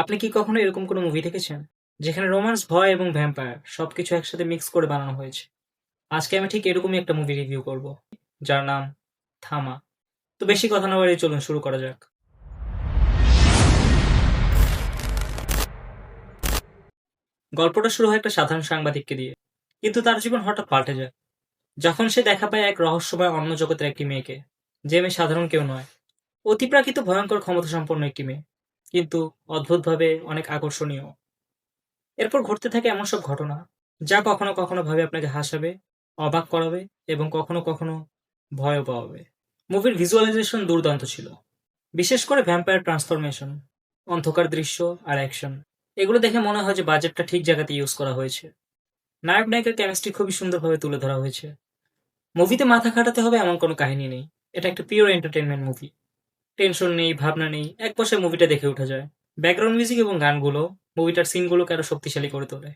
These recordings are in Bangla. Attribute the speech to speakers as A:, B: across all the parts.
A: আপনি কি কখনো এরকম কোনো মুভি দেখেছেন? যেখানে রোমান্স, ভয় এবং ভ্যাম্পায়ার সবকিছু একসাথে মিক্স করে বানানো হয়েছে। আজকে আমি ঠিক এরকমই একটা মুভি রিভিউ করব, যার নাম থামা। তো বেশি কথা না বাড়িয়ে চলুন শুরু করা যাক। গল্পটা শুরু হয় একটা সাধারণ সাংবাদিককে দিয়ে, কিন্তু তার জীবন হঠাৎ পাল্টে যায় যখন সে দেখা পায় এক রহস্যময় অন্য জগতের একটি মেয়েকে, যে মেয়ে সাধারণ কেউ নয়, অতিপ্রাকৃত ভয়ঙ্কর ক্ষমতা সম্পন্ন একটি মেয়ে, কিন্তু অদ্ভুতভাবে অনেক আকর্ষণীয়। এরপর ঘটতে থাকে এমন সব ঘটনা যা কখনো কখনো ভাবে আপনাকে হাসাবে, অবাক করাবে এবং কখনো কখনো ভয়ও পাওয়াবে। মুভির ভিজুয়ালাইজেশন দুর্দান্ত ছিল, বিশেষ করে ভ্যাম্পায়ার ট্রান্সফরমেশন, অন্ধকার দৃশ্য আর অ্যাকশন। এগুলো দেখে মনে হয় যে বাজেটটা ঠিক জায়গাতে ইউজ করা হয়েছে। নায়ক নায়িকার কেমিস্ট্রি খুবই সুন্দরভাবে তুলে ধরা হয়েছে। মুভিতে মাথা খাটাতে হবে এমন কোনো কাহিনী নেই। এটা একটা পিওর এন্টারটেনমেন্ট মুভি। টেনশন নেই, ভাবনা নেই, এক বসায় মুভিটা দেখে ওঠা যায়। ব্যাকগ্রাউন্ড মিউজিক এবং গানগুলো মুভিটার সিনগুলোকে আরো শক্তিশালী করে তোলে।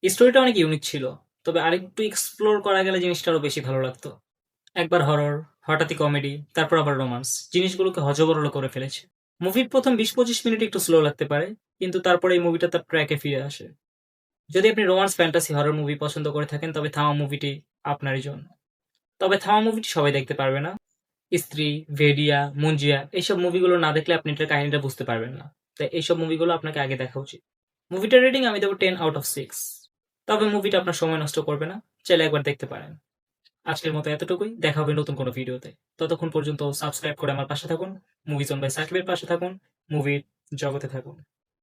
A: স্টোরিটা অনেক ইউনিক ছিল, তবে আরেকটু এক্সপ্লোর করা গেলে জিনিসটা আরো বেশি ভালো লাগতো। একবার হরর, হঠাৎই কমেডি, তারপর আবার রোমান্স, জিনিসগুলোকে হজবরল করে ফেলেছে। মুভির প্রথম 20-25 মিনিট একটু স্লো লাগতে পারে, কিন্তু তারপরে এই মুভিটা তার ট্র্যাকে ফিরে আসে। যদি আপনি রোমান্স, ফ্যান্টাসি, হরর মুভি পছন্দ করে থাকেন তবে থামা মুভিটি আপনারই জন্য। তবে থামা মুভিটি সবাই দেখতে পারবে না। স্ত্রী, ভেডিয়া, মুঞ্জিয়া এইসব মুভিগুলো না দেখলে আপনি এটার কাহিনীটা বুঝতে পারবেন না। তাই এইসব মুভিগুলো আপনাকে আগে দেখা উচিত। মুভিটার রেটিং আমি দেবো 10/6। তবে মুভিটা আপনার সময় নষ্ট করবে না, চাইলে একবার দেখতে পারেন। আজকের মতো এতটুকুই, দেখা হবে নতুন কোনো ভিডিওতে। ততক্ষণ পর্যন্ত সাবস্ক্রাইব করে আমার পাশে থাকুন, মুভিজ অন বাই সাকিবের পাশে থাকুন, মুভির জগতে থাকুন।